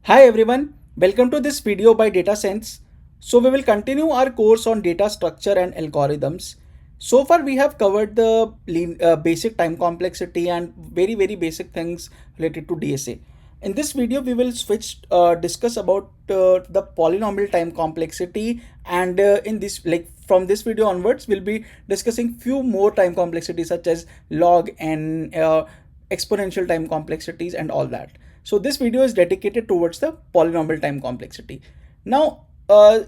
Hi everyone, welcome to this video by DataSense. So we will continue our course on data structure and algorithms. So far we have covered the basic time complexity and very basic things related to DSA. In this video we will discuss about the polynomial time complexity, and in this from this video onwards we'll be discussing few more time complexities such as log and exponential time complexities and all that. So this video is dedicated towards the polynomial time complexity. Now,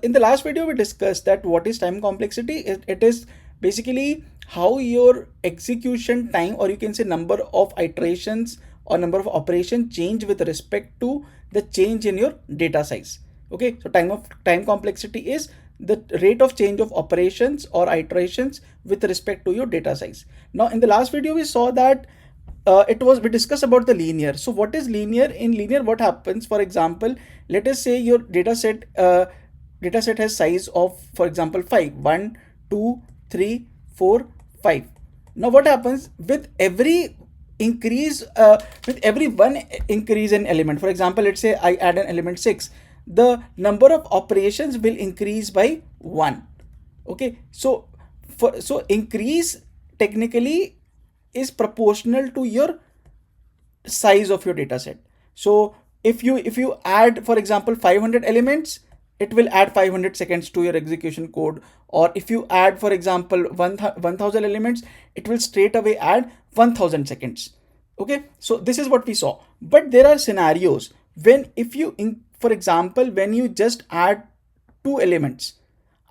in the last video, we discussed that what is time complexity. It is basically how your execution time, or you can say number of iterations or number of operations, change with respect to the change in your data size. Okay, so time complexity is the rate of change of operations or iterations with respect to your data size. Now, in the last video, we saw that we discussed about the linear. So what is linear? In linear, what happens? For example, let us say your data set has size of, for example, 5, 1, 2, 3, 4, 5. Now what happens with every increase, with every one increase in element? For example, let's say I add an element 6, the number of operations will increase by 1. Okay, so increase technically is proportional to your size of your data set. So if you add, for example, 500 elements, it will add 500 seconds to your execution code. Or if you add, for example, 1000 elements, it will straight away add 1000 seconds. Okay, so this is what we saw. But there are scenarios when, if you for example, when you just add 2 elements,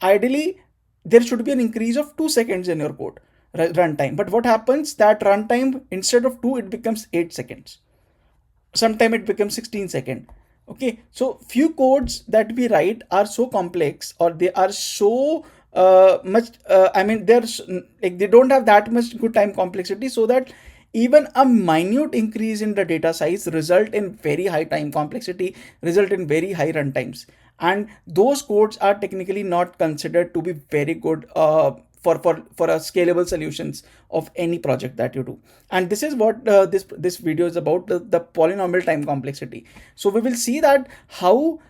ideally there should be an increase of 2 seconds in your code runtime. But what happens, that runtime, instead of 2, it becomes 8 seconds. Sometime it becomes 16 seconds. Okay, so few codes that we write are so complex, or they are so much I mean, they're like, they don't have that much good time complexity, so that even a minute increase in the data size result in very high time complexity, result in very high runtimes, and those codes are technically not considered to be very good for a scalable solutions of any project that you do. And this is what this video is about, the polynomial time complexity. So we will see that how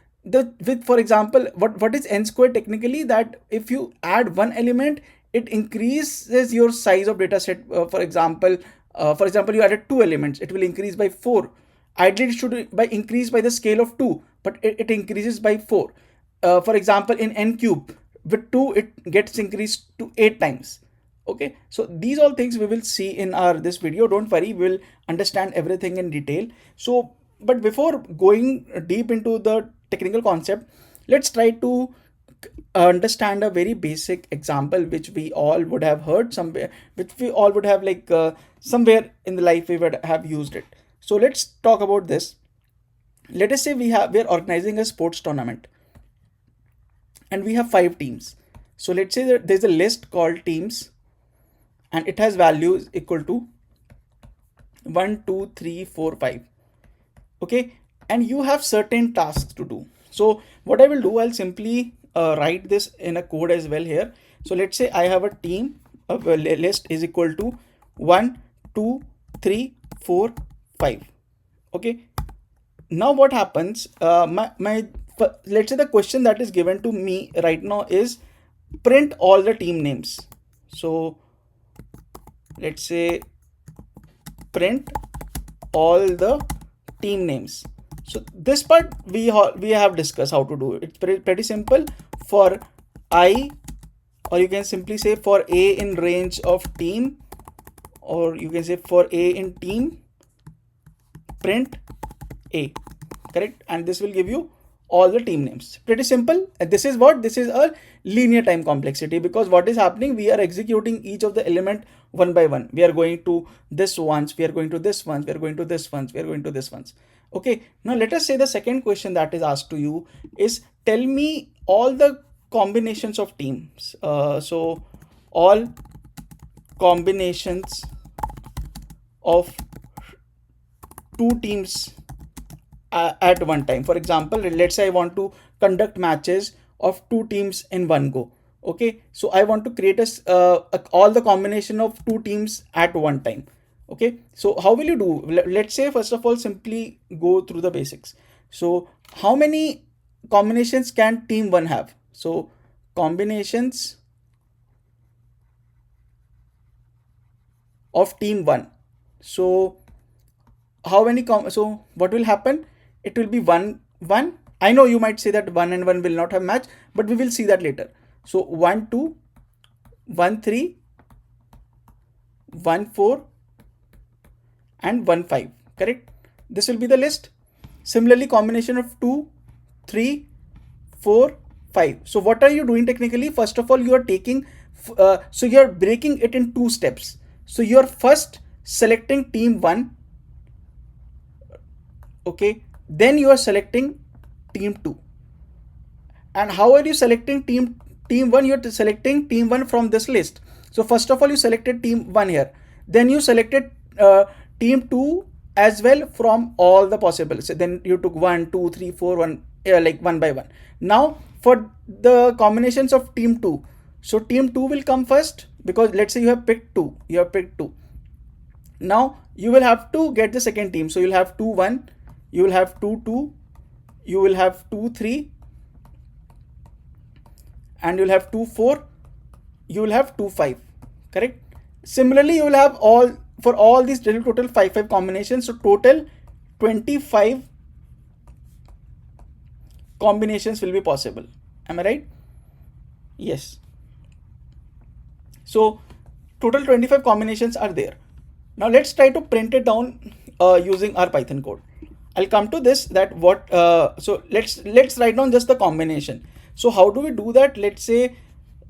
for example, what is n squared technically, that if you add one element, it increases your size of data set. For example, you added 2 elements, it will increase by 4. Ideally it should increase by the scale of 2, but it increases by 4. For example, in n cube, with 2 it gets increased to 8 times. Okay, so these all things we will see in this video. Don't worry, we'll understand everything in detail. So but before going deep into the technical concept, let's try to understand a very basic example which we all would have heard somewhere, which we all would have somewhere in the life we would have used it. So let's talk about this. Let us say we're organizing a sports tournament and we have 5 teams. So let's say that there's a list called teams, and it has values equal to 1, 2, 3, 4, 5. Okay, and you have certain tasks to do. So what I will do, I'll simply write this in a code as well here. So let's say I have a team of a list is equal to 1, 2, 3, 4, 5. Okay, now what happens, let's say the question that is given to me right now is print all the team names. So let's say print all the team names. So this part we have discussed how to do it. It's pretty simple. For I, or you can simply say for a in range of team, or you can say for a in team, print a, correct? And this will give you all the team names. Pretty simple. This is a linear time complexity, because what is happening, we are executing each of the element one by one. We are going to this once, we are going to this once, we are going to this once, we are going to this once. Okay, now let us say the second question that is asked to you is, tell me all the combinations of teams. So all combinations of 2 teams at one time. For example, let's say I want to conduct matches of 2 teams in one go. Okay, so I want to create all the combination of 2 teams at one time. Okay, so how will you do? Let's say first of all simply go through the basics. So how many combinations can team 1 have? So combinations of team 1. So how many so what will happen? It will be 1 1. I know you might say that 1 and 1 will not have match, but we will see that later. So 1 2, 1 3, 1 4 and 1 5, correct? This will be the list. Similarly, combination of 2 3 4 5. So what are you doing technically? First of all, you are taking so you are breaking it in 2 steps. So you are first selecting team 1, okay, then you are selecting team 2. And how are you selecting team 1? You are selecting team 1 from this list. So first of all, you selected team 1 here, then you selected team 2 as well from all the possible. So then you took 1 2 3 4 1 like one by one. Now for the combinations of team 2, so team 2 will come first, because let's say you have picked 2, now you will have to get the second team. So you'll have 2 1, you will have 2 2, you will have 2 3, and you'll have 2 4, you will have 2 5, correct? Similarly, you will have all for all these total 5 combinations. So total 25 combinations will be possible. Am I right? Yes. So total 25 combinations are there. Now let's try to print it down using our Python code. I'll come to this, that what so let's write down just the combination. So how do we do that? Let's say,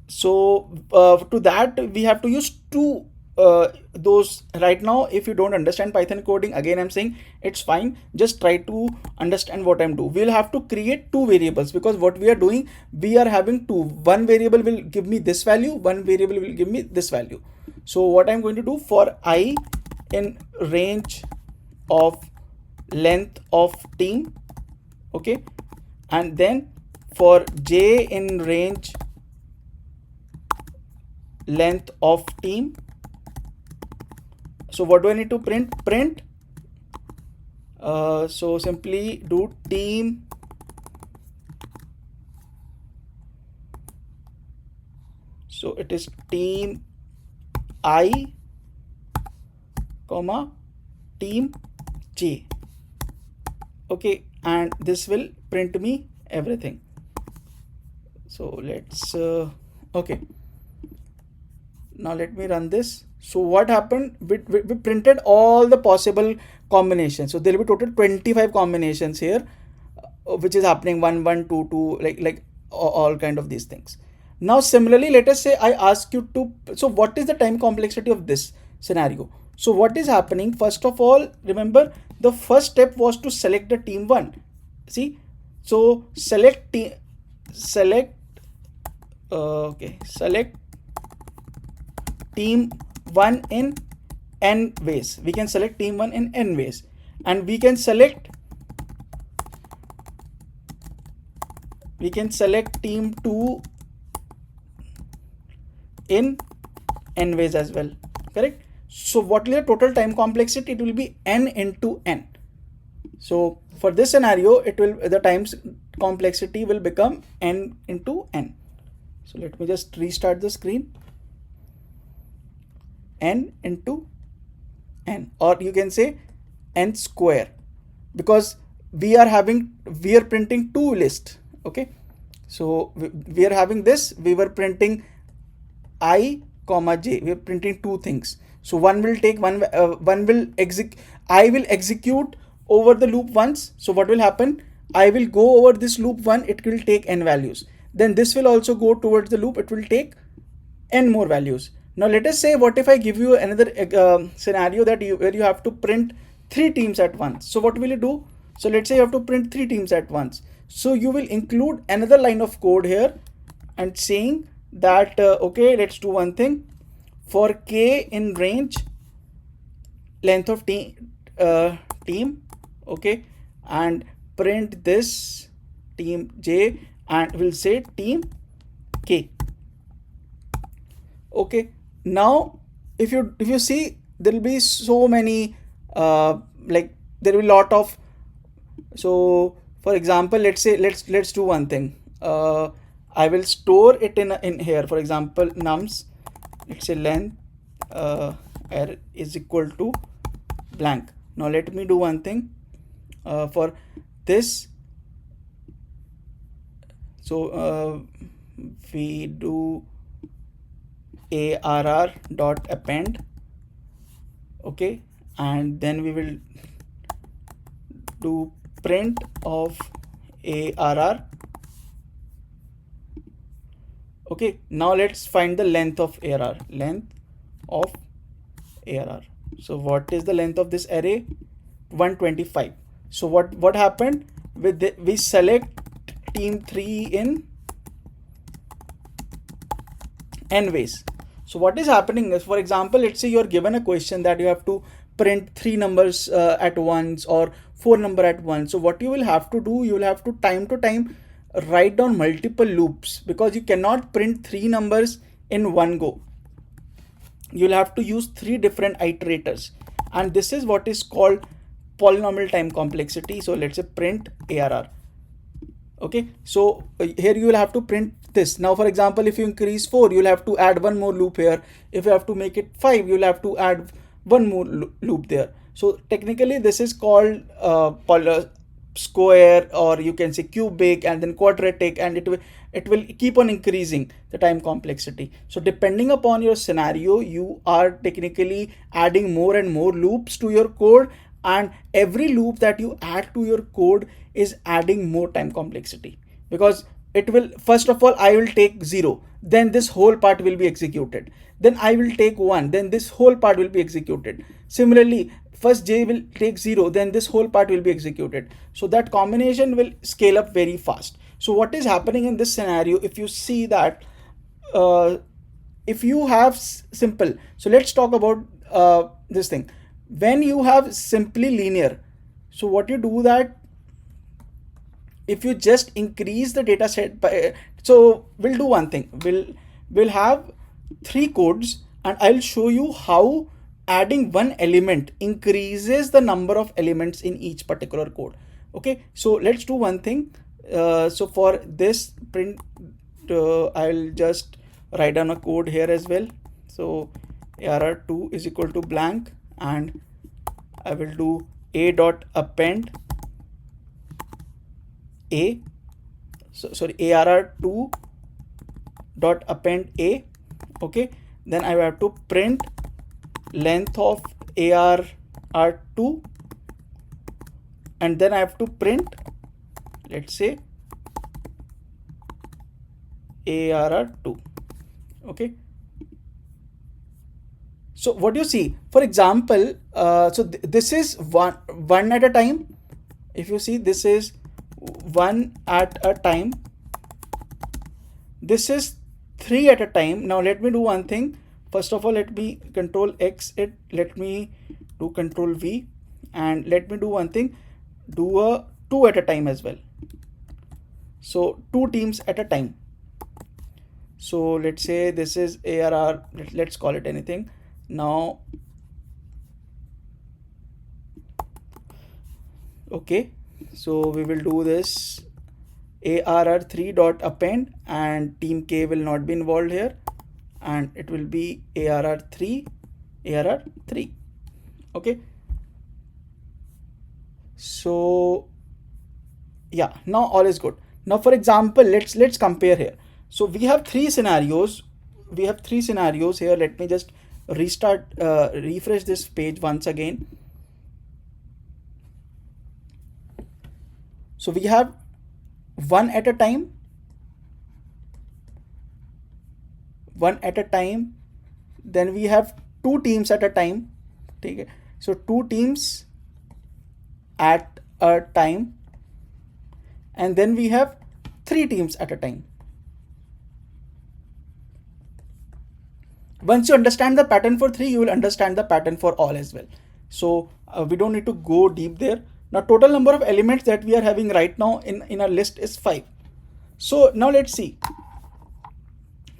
so to that we have to use two those. Right now, if you don't understand Python coding, again I'm saying it's fine, just try to understand what I'm doing. We'll have to create two variables, because what we are doing, we are having two. One variable will give me this value, one variable will give me this value. So what I'm going to do, for I in range of length of team, okay, and then for j in range length of team. So what do I need to print? So simply do team so it is team I comma team j, okay, and this will print me everything. So let's okay, now let me run this. So what happened, we printed all the possible combinations. So there will be total 25 combinations here, which is happening 1 1 2 2, like all kind of these things. Now similarly, let us say I ask you to, so what is the time complexity of this scenario? So what is happening, first of all, remember the first step was to select the team 1. See, so select team 1 in n ways. We can select team 1 in n ways, and we can select team 2 in n ways as well, correct? So what will the total time complexity? It will be n into n. So for this scenario, it will, the times complexity will become n into n. So let me just restart the screen. N into n, or you can say n square, because we are printing two lists, okay? So we are having this, we were printing I comma j, we are printing two things. So one will take I will execute over the loop once. So what will happen, I will go over this loop 1, it will take n values, then this will also go towards the loop, it will take n more values. Now let us say, what if I give you another scenario that where you have to print 3 teams at once? So what will you do? So let's say you have to print 3 teams at once. So you will include another line of code here and saying that okay, let's do one thing. For k in range length of team, okay, and print this team j, and we'll say team k, okay. Now if you see, there will be so many like there will be lot of, so For example, let's do one thing. I will store it in here. For example, nums, let's say length r is equal to blank. Now let me do one thing for this. So we do arr dot append, okay, and then we will do print of arr. Okay, now let's find the length of arr. So what is the length of this array? 125. So what happened with we select team 3 in n ways. So what is happening is, for example, let's say you're given a question that you have to print 3 numbers at once or 4 number at once. So what you will have to do, you will have to time write down multiple loops, because you cannot print 3 numbers in one go. You'll have to use 3 different iterators, and this is what is called polynomial time complexity. So let's say print arr. Okay, so here you will have to print this. Now for example, if you increase 4, you'll have to add one more loop here. If you have to make it 5, you'll have to add one more loop there. So technically this is called square, or you can say cubic, and then quadratic, and it will keep on increasing the time complexity. So depending upon your scenario, you are technically adding more and more loops to your code, and every loop that you add to your code is adding more time complexity, because it will, first of all, I will take 0, then this whole part will be executed, then I will take 1, then this whole part will be executed. Similarly, first j will take 0, then this whole part will be executed. So that combination will scale up very fast. So what is happening in this scenario, if you see that if you have simple, so let's talk about this thing. When you have simply linear, so what you do that, if you just increase the data set by, so we'll do one thing, we'll have 3 codes, and I'll show you how adding one element increases the number of elements in each particular code. Okay, so let's do one thing. So for this print, I'll just write down a code here as well. So arr2 is equal to blank, and I will do a dot append a. So sorry, arr2 dot append a. Okay, then I have to print length of arr2, and then I have to print, let's say, arr2. Okay, so what you see, for example, so this is one at a time. If you see, this is 1 at a time, this is 3 at a time. Now let me do one thing. First of all, let me control X it, let me do control V, and let me do one thing, do a 2 at a time as well. So 2 teams at a time. So let's say this is arr, let's call it anything. Now, okay, so we will do this arr3 dot append, and team K will not be involved here, and it will be arr3. Okay, so yeah, now all is good. Now for example, let's compare here. So we have 3 scenarios. Here. Let me just refresh this page once again. So we have 1 at a time, then we have 2 teams at a time. Okay, so 2 teams at a time, and then we have 3 teams at a time. Once you understand the pattern for 3, you will understand the pattern for all as well. So we don't need to go deep there. Now total number of elements that we are having right now in our list is 5. So now let's see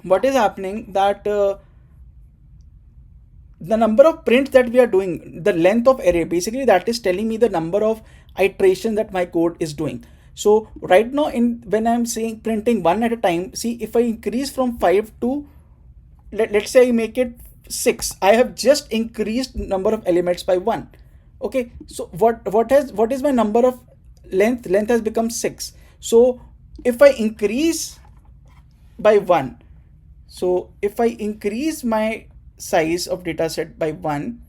what is happening, that the number of prints that we are doing, the length of array, basically that is telling me the number of iterations that my code is doing. So right now, when I'm saying printing one at a time, see, if I increase from 5 to, let's say I make it 6, I have just increased number of elements by 1. Okay, so what is my number of length has become 6. So if I increase by 1, so if I increase my size of data set by 1,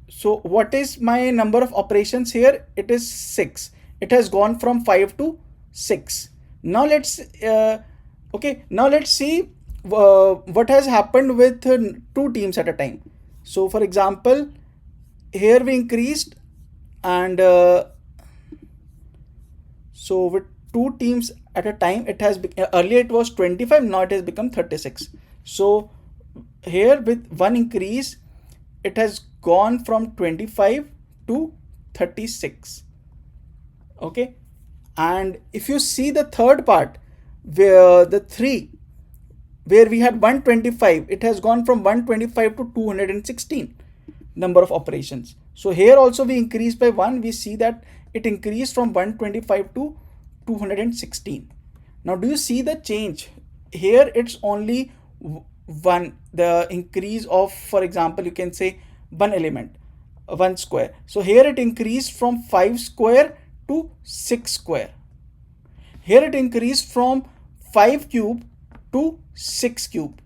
so what is my number of operations here? It is 6. It has gone from 5 to 6. Now let's now let's see what has happened with 2 teams at a time. So for example, here we increased, and so with 2 teams at a time, it has earlier it was 25, now it has become 36. So here with 1 increase, it has gone from 25 to 36. Okay, and if you see the third part, where the 3, where we had 125, it has gone from 125 to 216 number of operations. So here also we increased by 1. We see that it increased from 125 to 216. Now do you see the change? Here it's only 1, the increase of, for example, you can say 1 element, 1 square. So here it increased from 5 square to 6 square. Here it increased from 5 cube to 6 cube.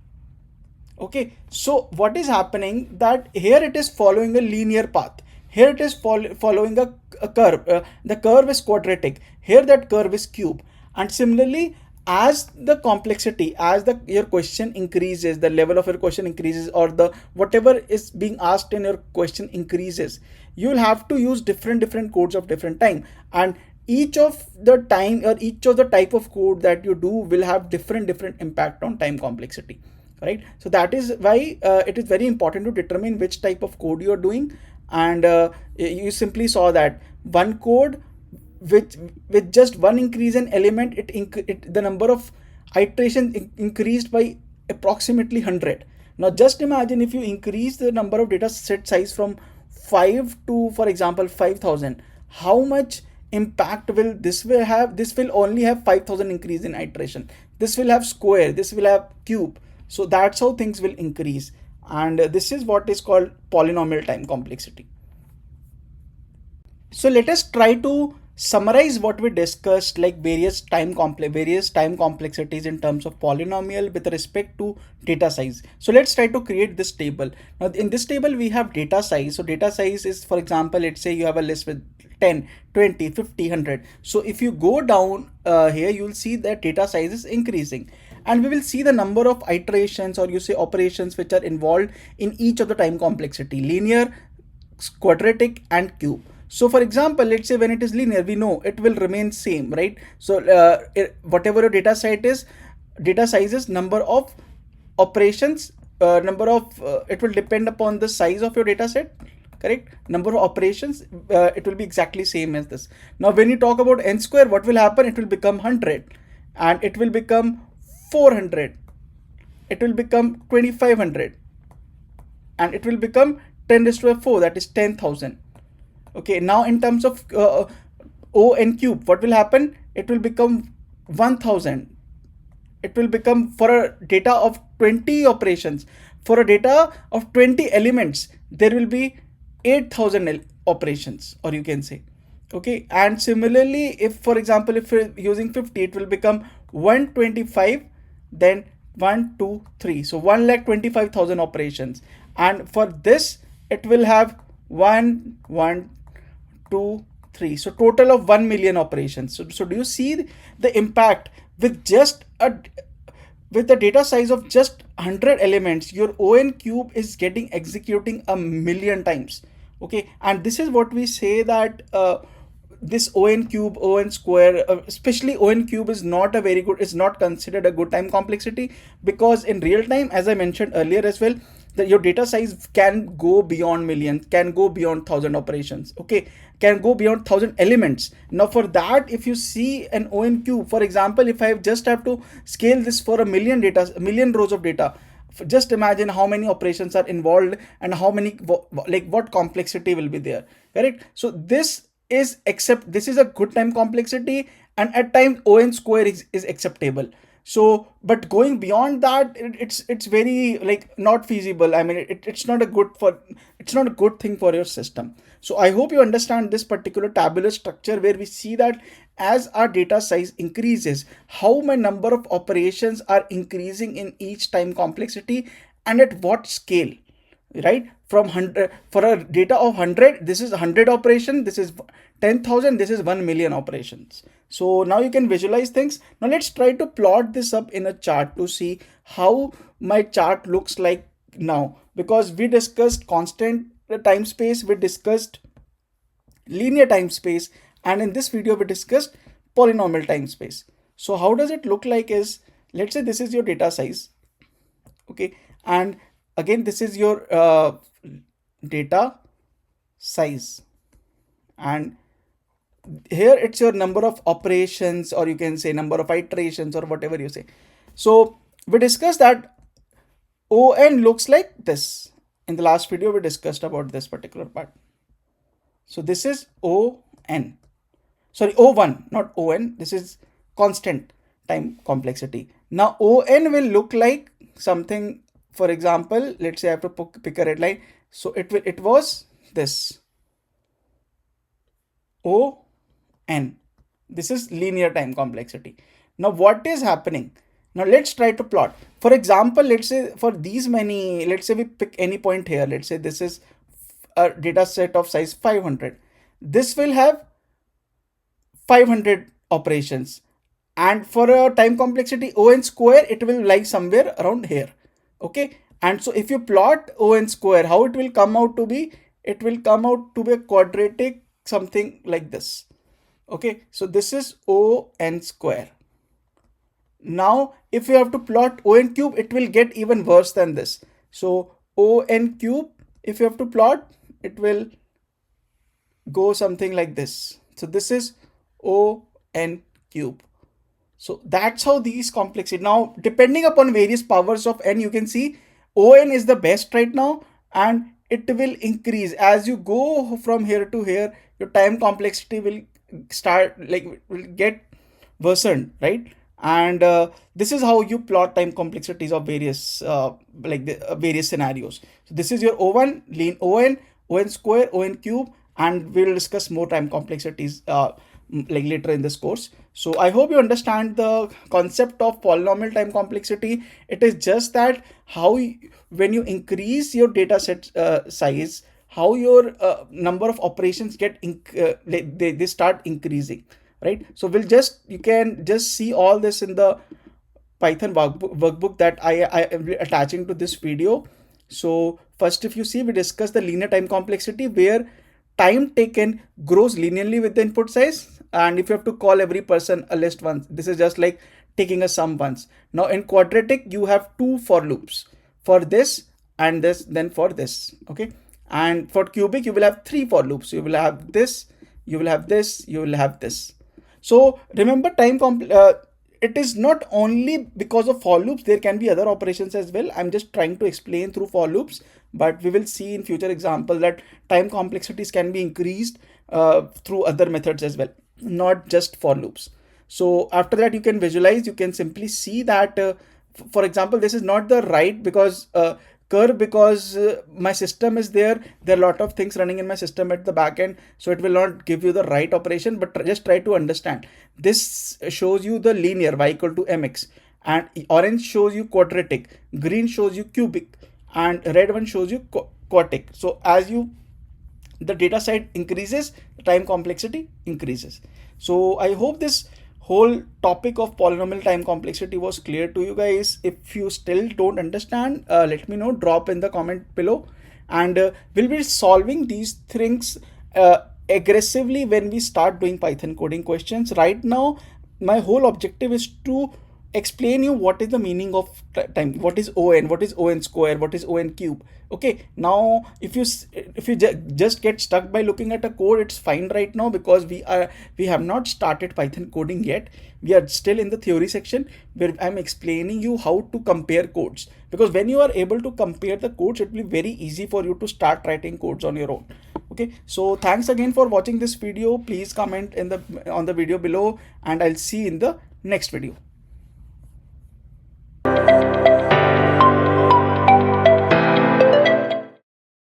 Okay, so what is happening, that here it is following a linear path. Here it is following a curve. The curve is quadratic. Here that curve is cube. And similarly, as the complexity, as your question increases, the level of your question increases, or the whatever is being asked in your question increases, you will have to use different codes of different time, and each of the time or each of the type of code that you do will have different impact on time complexity, right? So that is why it is very important to determine which type of code you are doing. And you simply saw that one code with just 1 increase in element, the number of iterations increased by approximately 100. Now just imagine if you increase the number of data set size from 5 to, for example, 5000, how much impact will this have? This will only have 5000 increase in iteration. This will have square, this will have cube. So that's how things will increase, and this is what is called polynomial time complexity. So let us try to summarize what we discussed, like various time complexities in terms of polynomial with respect to data size. So let's try to create this table. Now in this table we have data size. So data size is, for example, let's say you have a list with 10, 20, 50, 100. So if you go down here, you will see that data size is increasing, and we will see the number of iterations, or you say operations, which are involved in each of the time complexity: linear, quadratic, and cube. So for example, let's say when it is linear, we know it will remain same, right? So whatever your data size is, number of operations, it will depend upon the size of your data set, correct? Number of operations, it will be exactly same as this. Now when you talk about n square, what will happen? It will become 100, and it will become 400, it will become 2500, and it will become 10 raised to 4, that is 10,000. Okay, now in terms of O n cube, what will happen? It will become 1000. It will become, for a data of 20 operations, for a data of 20 elements, there will be 8000 operations, or you can say. Okay, and similarly, if for example, if you're using 50, it will become 125, then 1, 2, 3. So 1,25,000 operations. And for this, it will have 1, 1, 2, 3. So total of 1 million operations. So do you see the impact? With just with the data size of just 100 elements, your ON cube is executing 1,000,000 times. Okay, and this is what we say that this ON cube, ON square, especially ON cube is not considered a good time complexity, because in real time, as I mentioned earlier as well, that your data size can go beyond millions, can go beyond 1000 operations, okay, can go beyond 1000 elements. Now for that, if you see an ON cube, for example, if I just have to scale this for 1,000,000 rows of data, just imagine how many operations are involved and how many, like what complexity will be there, correct? So this is a good time complexity, and at times O(n) square is acceptable. So but going beyond that, it's very like not feasible. I mean, it's not a good thing for your system. So I hope you understand this particular tabular structure, where we see that as our data size increases, how my number of operations are increasing in each time complexity, and at what scale, right? From 100, for a data of 100, this is 100 operation, this is 10,000, this is 1 million operations. So now you can visualize things. Now let's try to plot this up in a chart to see how my chart looks like now, because we discussed constant time space, we discussed linear time space, and in this video we discussed polynomial time space. So how does it look like is, let's say this is your data size, okay, and again this is your data size, and here it's your number of operations, or you can say number of iterations, or whatever you say. So we discussed that O(n) looks like this. In the last video we discussed about this particular part. So this is O(n), sorry, O1, not O(n). This is constant time complexity. Now O(n) will look like something. For example, let's say I have to pick a red line. So it was this O(n). This is linear time complexity. Now what is happening? Now let's try to plot. For example, let's say for these many, let's say we pick any point here. Let's say this is a data set of size 500. This will have 500 operations, and for a time complexity O(n) square, it will lie somewhere around here, okay? And so if you plot O(n) square, how it will come out to be? It will come out to be a quadratic something like this, okay? So this is O(n) square. Now if you have to plot O(n) cube, it will get even worse than this. So O(n) cube, if you have to plot, it will go something like this. So this is O(n) cube. So that's how these complexity. Now depending upon various powers of n, you can see O(n) is the best right now, and it will increase as you go from here to here. Your time complexity will start, like, will get worsened, right? And this is how you plot time complexities of various various scenarios. So this is your O1, lean O(n), O(n) square, O(n) cube, and we will discuss more time complexities like later in this course. So I hope you understand the concept of polynomial time complexity. It is just that how when you increase your data set size, how your number of operations get they start increasing, right? So you can just see all this in the Python workbook that I am attaching to this video. So first, if you see, we discussed the linear time complexity, where time taken grows linearly with the input size, and if you have to call every person a list once, this is just like taking a sum once. Now in quadratic, you have two for loops, for this and this, then for this, okay? And for cubic, you will have three for loops. You will have this, you will have this, you will have this. So remember, it is not only because of for loops, there can be other operations as well. I'm just trying to explain through for loops, but we will see in future example that time complexities can be increased through other methods as well, not just for loops. So after that, you can visualize, you can simply see that, for example, this is not the right because curve, because my system is there are a lot of things running in my system at the back end, so it will not give you the right operation, but just try to understand. This shows you the linear y equal to mx, and orange shows you quadratic, green shows you cubic, and red one shows you quartic. So as the data set increases, the time complexity increases. So I hope this whole topic of polynomial time complexity was clear to you guys. If you still don't understand, let me know, drop in the comment below, and we'll be solving these things aggressively when we start doing Python coding questions. Right now, my whole objective is to explain you what is the meaning of time, what is on, what is on square, what is on cube. Okay, now if you just get stuck by looking at a code, it's fine right now, because we have not started Python coding yet. We are still in the theory section where I'm explaining you how to compare codes, because when you are able to compare the codes, it will be very easy for you to start writing codes on your own. Okay, so thanks again for watching this video. Please comment on the video below, and I'll see you in the next video.